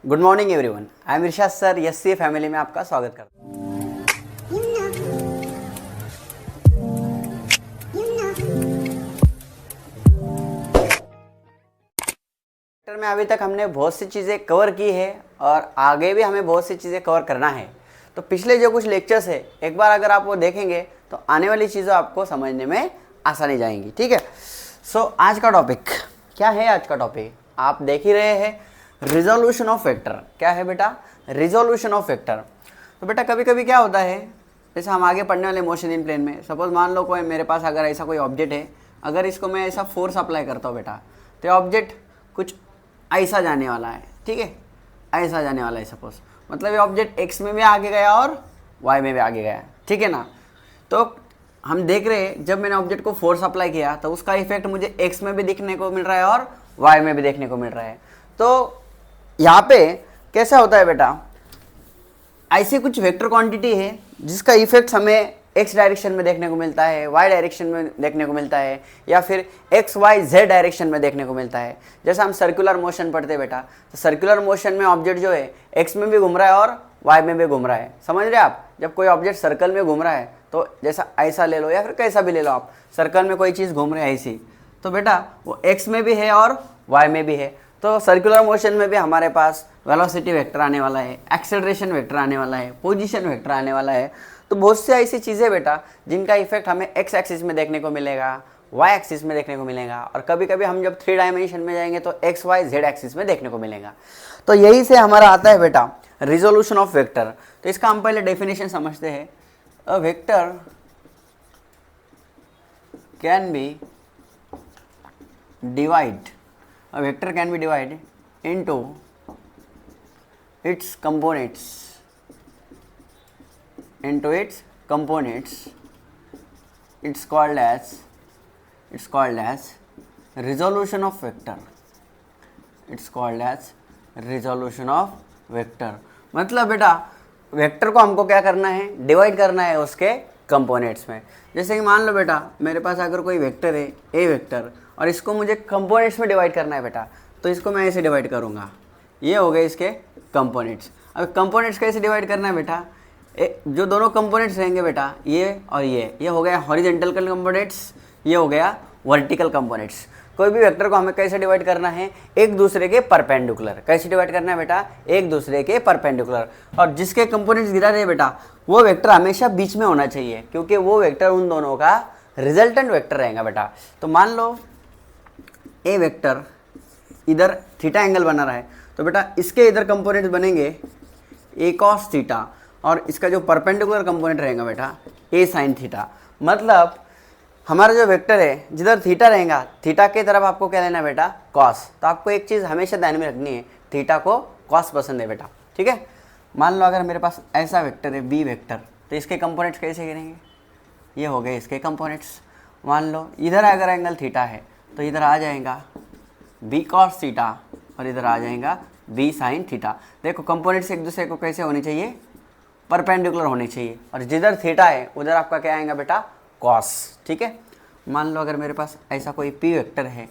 Good morning everyone, I am Irshad sir, yes family में आपका स्वागत करता हूँ। वेक्टर में अभी तक हमने बहुत सी चीज़ें कवर की है और आगे भी हमें बहुत सी चीज़ें कवर करना है। तो पिछले जो कुछ लेक्चर्स है एक बार अगर आप वो देखेंगे तो आने वाली चीज़ें आपको समझने में आसानी जाएंगी। ठीक है, सो आज का टॉपिक क्या है? आज का टॉपिक आप देख ही रहे हैं, रिजोल्यूशन ऑफ वेक्टर। क्या है बेटा? Resolution of vector. तो बेटा कभी कभी क्या होता है, जैसे हम आगे पढ़ने वाले मोशन इन प्लेन में, सपोज मान लो कोई मेरे पास अगर ऐसा कोई ऑब्जेक्ट है, अगर इसको मैं ऐसा फोर्स अप्लाई करता हूँ बेटा, तो ऑब्जेक्ट कुछ ऐसा जाने वाला है। ठीक है, ऐसा जाने वाला है सपोज, मतलब ये ऑब्जेक्ट एक्स में भी आगे गया और वाई में भी आगे गया। ठीक है ना? तो हम देख रहे हैं जब मैंने ऑब्जेक्ट को फोर्स अप्लाई किया तो उसका इफेक्ट मुझे एक्स में भी देखने को मिल रहा है और वाई में भी देखने को मिल रहा है। तो यहाँ पे कैसा होता है बेटा, ऐसी कुछ वेक्टर क्वांटिटी है जिसका इफेक्ट हमें एक्स डायरेक्शन में देखने को मिलता है, वाई डायरेक्शन में देखने को मिलता है, या फिर एक्स वाई जेड डायरेक्शन में देखने को मिलता है। जैसे हम सर्कुलर मोशन पढ़ते बेटा, तो सर्कुलर मोशन में ऑब्जेक्ट जो है एक्स में भी घूम रहा है और वाई में भी घूम रहा है। समझ रहे आप? जब कोई ऑब्जेक्ट सर्कल में घूम रहा है तो जैसा ऐसा ले लो या फिर कैसा भी ले लो, आप सर्कल में कोई चीज़ घूम रही है ऐसी, तो बेटा वो एक्स में भी है और वाई में भी है। तो सर्कुलर मोशन में भी हमारे पास वेलोसिटी वेक्टर आने वाला है, एक्सेलरेशन वेक्टर आने वाला है, पोजीशन वेक्टर आने वाला है। तो बहुत सी ऐसी चीज़ें बेटा जिनका इफेक्ट हमें एक्स एक्सिस में देखने को मिलेगा, वाई एक्सिस में देखने को मिलेगा, और कभी कभी हम जब 3 डायमेंशन में जाएंगे तो एक्स वाई जेड एक्सिस में देखने को मिलेगा। तो यही से हमारा आता है बेटा रिजोल्यूशन ऑफ वेक्टर। तो इसका हम पहले डेफिनेशन समझते हैं। A vector can be divide A vector can be divided into its components. It's called as resolution of vector. It's called as resolution of vector. मतलब बेटा वेक्टर को हमको क्या करना है? डिवाइड करना है उसके कंपोनेंट्स में। जैसे कि मान लो बेटा मेरे पास अगर कोई वेक्टर है ए वेक्टर, और इसको मुझे कंपोनेंट्स में डिवाइड करना है बेटा, तो इसको मैं ऐसे डिवाइड करूँगा। ये हो गए इसके कंपोनेंट्स। अब कंपोनेंट्स कैसे डिवाइड करना है बेटा? जो दोनों कंपोनेंट्स रहेंगे बेटा, ये और ये हो गया हॉरिजॉन्टल कंपोनेंट्स, ये हो गया वर्टिकल कंपोनेंट्स। कोई भी वेक्टर को हमें कैसे डिवाइड करना है? एक दूसरे के परपेंडिकुलर। कैसे डिवाइड करना है बेटा? एक दूसरे के परपेंडिकुलर। और जिसके कंपोनेंट्स गिरा रहे बेटा वो वेक्टर हमेशा बीच में होना चाहिए, क्योंकि वो वेक्टर उन दोनों का रिजल्टेंट वेक्टर रहेगा बेटा। तो मान लो ए वेक्टर इधर थीटा एंगल बना रहा है, तो बेटा इसके इधर कंपोनेंट बनेंगे ए कॉस थीटा, और इसका जो परपेंडिकुलर कंपोनेंट रहेगा बेटा ए साइन थीटा। मतलब हमारा जो वेक्टर है जिधर थीटा रहेगा, थीटा के तरफ आपको क्या लेना है बेटा? कॉस। तो आपको एक चीज़ हमेशा ध्यान में रखनी है, थीटा को कॉस पसंद है बेटा। ठीक है, मान लो अगर मेरे पास ऐसा वेक्टर है बी वेक्टर, तो इसके कंपोनेंट्स कैसे गिरेंगे? ये हो गए इसके कंपोनेंट्स। मान लो इधर अगर एंगल थीटा है तो इधर आ जाएगा बी कॉस थीटा और इधर आ जाएगा बी साइन थीटा। देखो कंपोनेंट्स एक दूसरे को कैसे होने चाहिए? परपेंडिकुलर होने चाहिए, और जिधर थीटा है उधर आपका क्या आएगा बेटा? कॉस। ठीक है, मान लो अगर मेरे पास ऐसा कोई पी वेक्टर है,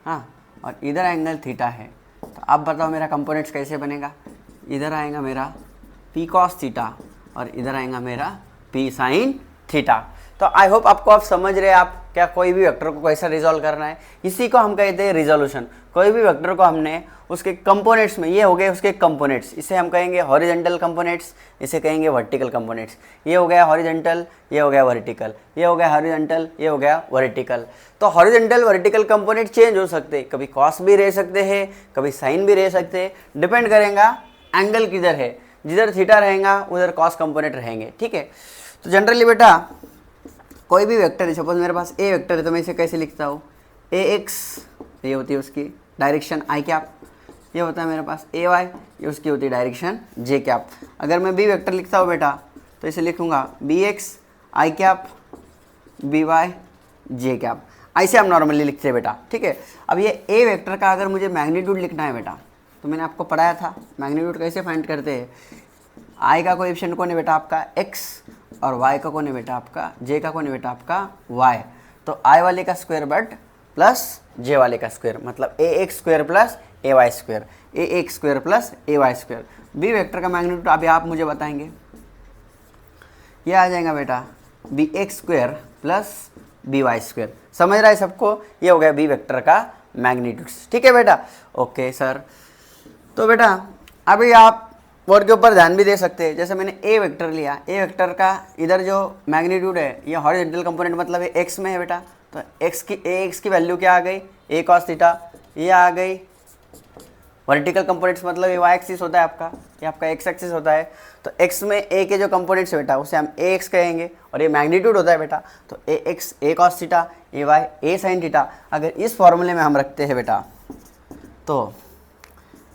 हाँ, और इधर एंगल थीटा है, तो अब बताओ मेरा कंपोनेंट्स कैसे बनेगा? इधर आएगा मेरा पी कॉस थीटा और इधर आएगा मेरा पी साइन थीटा। तो आई होप आपको आप समझ रहे हैं आप क्या कोई भी वेक्टर को कैसा रिजॉल्व करना है। इसी को हम कहते हैं रिजोल्यूशन। कोई भी वेक्टर को हमने उसके कंपोनेंट्स में, ये हो गए उसके कंपोनेंट्स, इसे हम कहेंगे हॉरिजॉन्टल कंपोनेंट्स, इसे कहेंगे वर्टिकल कंपोनेंट्स। ये हो गया हॉरिजॉन्टल, ये हो गया वर्टिकल, ये हो गया हॉरिजॉन्टल, ये हो गया वर्टिकल। तो हॉरिजॉन्टल वर्टिकल कंपोनेंट चेंज हो सकते हैं, कभी कॉस भी रह सकते हैं, कभी साइन भी रह सकते हैं, डिपेंड करेगा एंगल किधर है। जिधर थीटा रहेगा उधर कॉस कंपोनेंट रहेंगे। ठीक है, तो जनरली बेटा कोई भी वेक्टर है, सपोज मेरे पास ए वेक्टर है, तो मैं इसे कैसे लिखता हूँ? ए एक्स, ये होती है उसकी डायरेक्शन आई कैप, ये होता है मेरे पास ए वाई, ये उसकी होती है डायरेक्शन जे कैप। अगर मैं बी वेक्टर लिखता हूँ बेटा तो इसे लिखूँगा B x I cap B Y J cap. ऐसे हम नॉर्मली लिखते हैं बेटा। ठीक है, अब ये ए वेक्टर का अगर मुझे मैग्नीट्यूड लिखना है बेटा, तो मैंने आपको पढ़ाया था मैग्नीट्यूड कैसे फाइंड करते हैं। आई का कोएफिशिएंट कौन है बेटा? आपका एक्स, और वाई का कौन है बेटा? आपका जे का कौन है बेटा? आपका वाई। तो आई वाले का स्क्वायर बट प्लस जे वाले का स्क्वायर, मतलब A X square plus A Y square, A X square plus A Y square. B vector का मैग्नीट्यूड अभी आप मुझे बताएंगे, ये आ जाएगा बेटा B X square plus B Y square. समझ रहा है सबको, ये हो गया बी वेक्टर का मैग्नीट्यूड। ठीक है बेटा, ओके सर। तो बेटा अभी आप वर्ड के ऊपर ध्यान भी दे सकते हैं। जैसे मैंने ए वेक्टर लिया, ए वेक्टर का इधर जो मैग्नीट्यूड है ये हॉरिजॉन्टल कंपोनेंट मतलब है एक्स में है बेटा, तो एक्स की वैल्यू क्या आ गई, ए कॉस थीटा। ये आ गई वर्टिकल कंपोनेंट्स मतलब ये वाई एक्सिस होता है आपका, ये आपका एक्स एक्सिस होता है। तो एक्स में ए के जो कंपोनेंट्स है बेटा उसे हम ए एक्स कहेंगे, और ये मैग्नीट्यूड होता है बेटा, तो ए एक्स ए कॉस थीटा, ए वाई ए साइन थीटा। अगर इस फॉर्मूले में हम रखते हैं बेटा तो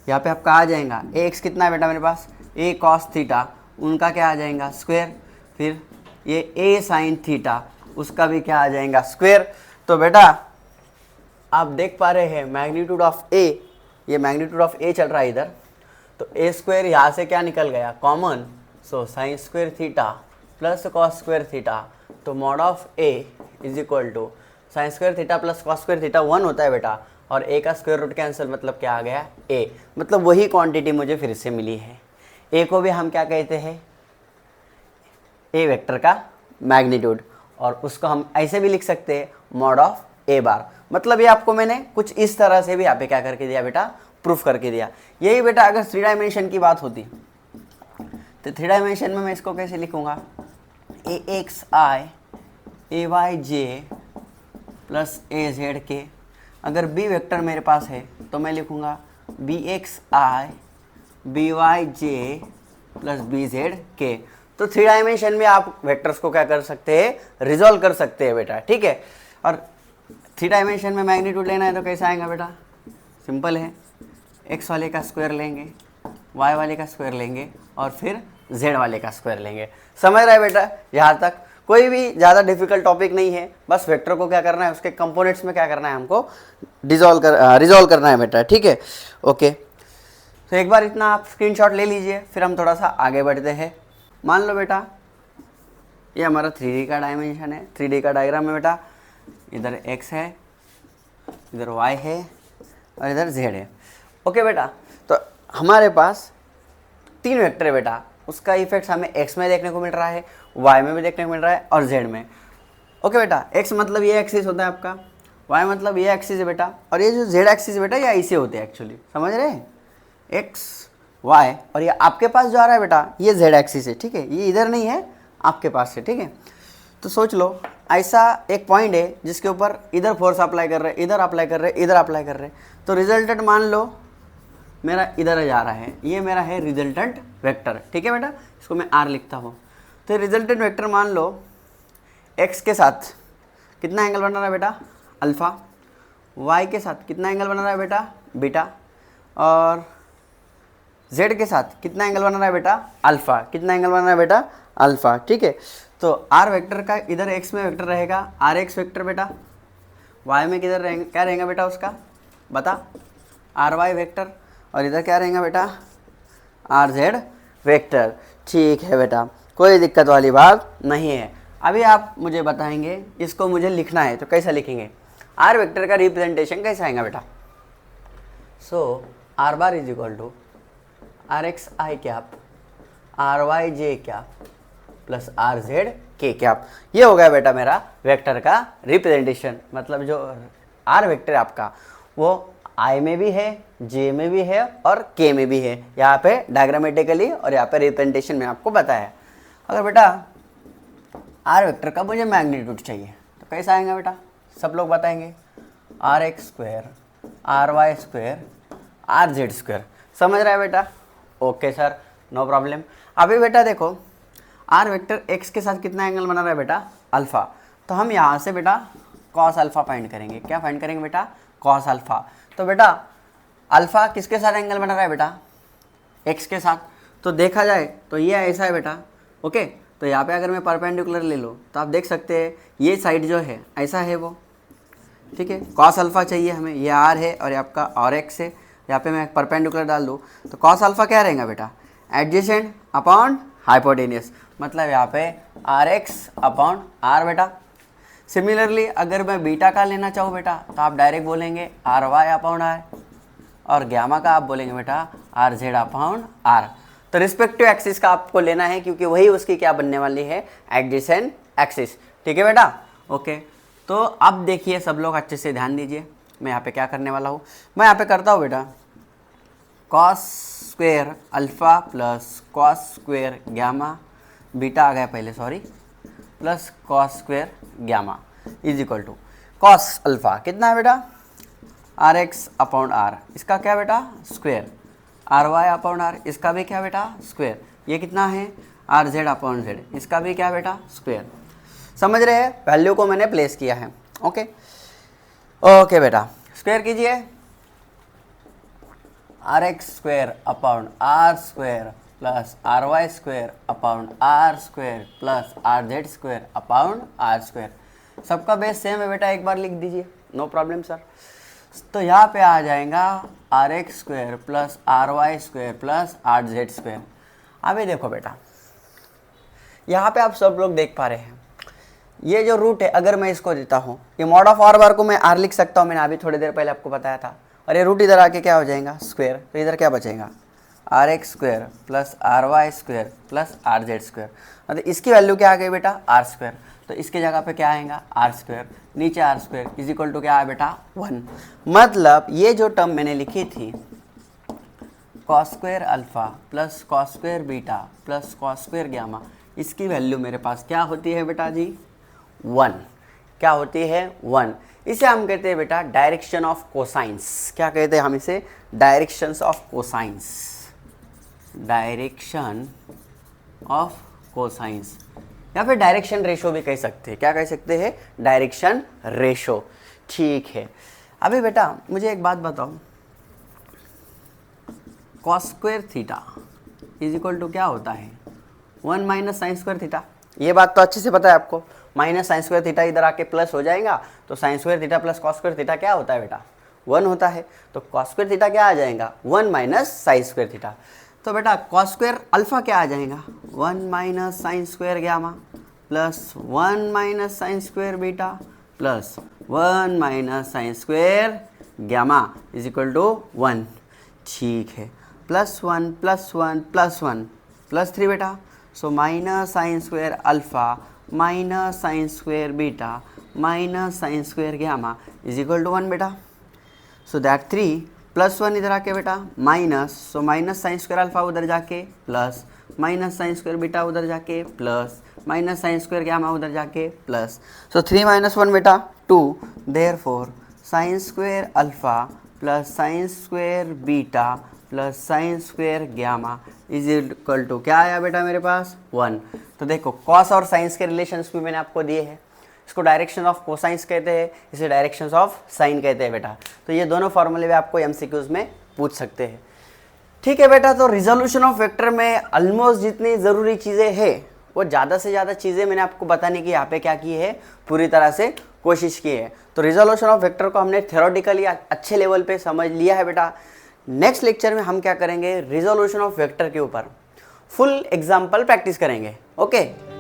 यहाँ पे आपका आ जाएगा ए एक्स कितना है बेटा मेरे पास, ए कॉस थीटा, उनका क्या आ जाएगा स्क्वायर, फिर ये ए साइन थीटा उसका भी क्या आ जाएगा स्क्वायर। तो बेटा आप देख पा रहे हैं मैग्नीट्यूड ऑफ ए, ये मैग्नीट्यूड ऑफ ए चल रहा है इधर, तो ए स्क्वायर यहाँ से क्या निकल गया common, so sine square theta plus cos square theta. तो mod of A is equal to sine square theta plus cos square theta 1 होता है बेटा, और ए का स्क्वायर रूट कैंसिल मतलब क्या आ गया ए, मतलब वही क्वांटिटी मुझे फिर से मिली है। ए को भी हम क्या कहते हैं, ए वेक्टर का मैग्नीट्यूड, और उसको हम ऐसे भी लिख सकते हैं मॉड ऑफ ए बार। मतलब ये आपको मैंने कुछ इस तरह से भी यहाँ पे क्या करके दिया बेटा, प्रूफ करके दिया। यही बेटा अगर 3 डायमेंशन की बात होती तो 3 डायमेंशन में मैं इसको कैसे लिखूंगा, ए एक्स आई ए वाई जे प्लस ए जेड के। अगर बी वेक्टर मेरे पास है तो मैं लिखूंगा बी एक्स आई बी वाई जे प्लस बी जेड के। तो 3 डायमेंशन में आप वेक्टर्स को क्या कर सकते हैं, रिजॉल्व कर सकते हैं बेटा। ठीक है, और 3 डायमेंशन में मैग्नीट्यूड लेना है तो कैसा आएगा बेटा, सिंपल है, एक्स वाले का स्क्वायर लेंगे, वाई वाले का स्क्वायर लेंगे, और फिर जेड वाले का स्क्वायर लेंगे। समझ रहा है बेटा, यहाँ तक कोई भी ज़्यादा डिफिकल्ट टॉपिक नहीं है, बस वेक्टर को क्या करना है, उसके कंपोनेंट्स में क्या करना है, हमको रिजॉल्व करना है बेटा। ठीक है, ओके। तो एक बार इतना आप स्क्रीनशॉट ले लीजिए, फिर हम थोड़ा सा आगे बढ़ते हैं। मान लो बेटा ये हमारा 3D का डायमेंशन है, 3D का डायग्राम है बेटा, इधर x है, इधर y है, और इधर z है। ओके बेटा, तो हमारे पास 3 वेक्टर है बेटा, उसका इफेक्ट हमें x में देखने को मिल रहा है, y में भी देखने को मिल रहा है, और z में। ओके बेटा, x मतलब ये एक्सिस होता है आपका, y मतलब ये एक्सिस है बेटा, और ये जो z एक्सिस है बेटा ये ऐसे होते हैं एक्चुअली, समझ रहे हैं, x y, और ये आपके पास जो आ रहा है बेटा ये z एक्सिस है। ठीक है, ये इधर नहीं है, आपके पास है। ठीक है, तो सोच लो ऐसा एक पॉइंट है जिसके ऊपर इधर फोर्स अप्लाई कर रहे, इधर अप्लाई कर रहे, इधर अप्लाई कर रहे, तो रिजल्टेंट मान लो मेरा इधर जा रहा है, ये मेरा है रिजल्टेंट वेक्टर। ठीक है बेटा, इसको मैं r लिखता हूँ। तो रिजल्टेंट वेक्टर मान लो x के साथ कितना एंगल बना रहा है बेटा, अल्फ़ा, y के साथ कितना एंगल बना रहा है बेटा, बीटा, और z के साथ कितना एंगल बना रहा है बेटा, अल्फ़ा। कितना एंगल बना रहा है बेटा, अल्फ़ा। ठीक है, तो r वेक्टर का इधर x में वेक्टर रहेगा आर एक्स वेक्टर बेटा, y में किधर रहेंगे, क्या रहेगा बेटा उसका बता, आर वाई वेक्टर, और इधर क्या रहेगा बेटा, आर जेड वेक्टर। ठीक है बेटा, कोई दिक्कत वाली बात नहीं है। अभी आप मुझे बताएंगे इसको मुझे लिखना है तो कैसा लिखेंगे, आर वेक्टर का रिप्रेजेंटेशन कैसा आएगा बेटा। So R bar is equal to R X I cap R Y J cap plus R Z K cap. ये हो गया बेटा मेरा वेक्टर का रिप्रेजेंटेशन। मतलब जो आर वेक्टर है आपका वो आई में भी है, जे में भी है, और के में भी है। यहाँ पे डायग्रामेटिकली और यहाँ पे रिप्रेजेंटेशन में आपको बताया। अगर बेटा आर वेक्टर का मुझे मैग्नीट्यूड चाहिए तो कैसा आएगा बेटा, सब लोग बताएंगे, R X square R Y square R Z square. समझ रहा है बेटा, ओके सर, नो प्रॉब्लम। अभी बेटा देखो आर वेक्टर एक्स के साथ कितना एंगल बना रहा है बेटा, अल्फ़ा, तो हम यहाँ से बेटा कॉस अल्फ़ा फाइंड करेंगे। क्या फाइंड करेंगे बेटा, कॉस अल्फ़ा। तो बेटा अल्फ़ा किसके साथ एंगल बना रहा है बेटा, एक्स के साथ। तो देखा जाए तो ये ऐसा है बेटा, ओके। तो यहाँ पे अगर मैं परपेंडिकुलर ले लूँ तो आप देख सकते हैं ये साइड जो है ऐसा है वो, ठीक है। कॉस अल्फ़ा चाहिए हमें, ये आर है और ये आपका और एक्स है। यहाँ पे मैं परपेंडिकुलर डाल दूँ तो कॉस अल्फ़ा क्या रहेगा बेटा, एडजेसेंट अपॉन हाइपोटेनियस, मतलब यहाँ पे आर एक्स अपॉन आर बेटा। सिमिलरली अगर मैं बीटा का लेना चाहूँ बेटा तो आप डायरेक्ट बोलेंगे आर वाई अपॉन आर, और गामा का आप बोलेंगे बेटा आर जेड अपॉन आर। तो रिस्पेक्टिव एक्सिस का आपको लेना है क्योंकि वही उसकी क्या बनने वाली है, एडजेसेंट एक्सिस। ठीक है बेटा, ओके। तो अब देखिए सब लोग अच्छे से ध्यान दीजिए, मैं यहाँ पे क्या करने वाला हूँ, मैं यहाँ पे करता हूँ बेटा cos square alpha plus cos square gamma, beta आ गया पहले sorry, plus cos square gamma is equal to cos alpha कितना है बेटा आर एक्स अपॉन आर, इसका क्या बेटा square, R Y upon R, इसका भी क्या बेटा स्क्वेयर, ये कितना है आर जेड अपॉन जेड, इसका भी क्या बेटा स्क्वेयर। समझ रहे हैं, वैल्यू को मैंने प्लेस किया है। ओके ओके बेटा, स्क्वेयर कीजिए R X square upon R square plus R Y square upon R square plus R Z square upon R square. सबका बेस सेम है बेटा, एक बार लिख दीजिए, नो प्रॉब्लम सर। तो यहाँ पे आ जाएगा R X square plus R Y square plus R Z square. अभी देखो बेटा, यहाँ पे आप सब लोग देख पा रहे हैं, ये जो रूट है अगर मैं इसको देता हूँ, ये मॉड ऑफ आर बार को मैं आर लिख सकता हूँ, मैंने अभी थोड़ी देर पहले आपको बताया था, और ये रूट इधर आके क्या हो जाएगा स्क्वेयर, तो इधर क्या बचेगा R X square plus R Y square plus R Z square. मतलब इसकी वैल्यू क्या आ गई बेटा आर स्क्वेयर, तो इसके जगह पे क्या आएगा आर स्क्वेयर, नीचे R square is equal to क्या है बेटा 1। मतलब ये जो टर्म मैंने लिखी थी cos square alpha plus cos square beta plus cos square gamma, इसकी वैल्यू मेरे पास क्या होती है बेटा जी 1। क्या होती है 1। इसे हम कहते हैं बेटा डायरेक्शन ऑफ कोसाइंस। क्या कहते हैं हम इसे, directions of cosines, direction of cosines, या फिर डायरेक्शन रेशो भी कह सकते हैं। क्या कह सकते हैं, डायरेक्शन रेशो। ठीक है, अभी बेटा मुझे एक बात बताओ, cos square theta is equal to क्या होता है 1 माइनस साइन स्क्वायर थीटा। ये बात तो अच्छे से पता है आपको, माइनस साइन स्क्वायर थीटा इधर आके प्लस हो जाएगा, तो sign square theta plus cos square theta क्या होता है बेटा 1 होता है। तो कॉस स्क्वायर थीटा क्या आ जाएगा 1 माइनस साइन स्क्वायर थीटा। तो बेटा कॉस स्क्वायर अल्फा क्या आ जाएगा 1 minus sine square gamma plus 1 minus sine square beta plus 1 minus sine square gamma is equal to 1। ठीक है, प्लस 1 प्लस 1 प्लस 1 प्लस 3 बेटा, so minus sine square alpha minus sine square beta minus sine square gamma is equal to 1 बेटा। So that 3 plus 1 इधर आके बेटा minus, so minus sine square alpha उधर जाके plus minus sine square beta उधर जाके plus minus sine square gamma उधर जाके प्लस, सो 3 माइनस 1 बेटा 2, therefore sine square alpha plus sine square beta plus sine square gamma is equal to क्या आया बेटा मेरे पास 1। तो देखो कॉस और साइंस के रिलेशंस भी मैंने आपको दिए हैं, इसको डायरेक्शन ऑफ कोसाइंस कहते हैं, इसे डायरेक्शंस ऑफ साइन कहते हैं बेटा। तो ये दोनों फॉर्मूले भी आपको एमसीक्यूज में पूछ सकते हैं। ठीक है बेटा, तो रिजोल्यूशन ऑफ वेक्टर में ऑलमोस्ट जितनी ज़रूरी चीज़ें हैं वो ज़्यादा से ज़्यादा चीज़ें मैंने आपको बताने की यहाँ पे क्या की है, पूरी तरह से कोशिश की है। तो रिजोल्यूशन ऑफ वेक्टर को हमने थ्योरेटिकली अच्छे लेवल पे समझ लिया है बेटा। नेक्स्ट लेक्चर में हम क्या करेंगे, रिजोल्यूशन ऑफ वेक्टर के ऊपर फुल एग्जाम्पल प्रैक्टिस करेंगे। ओके।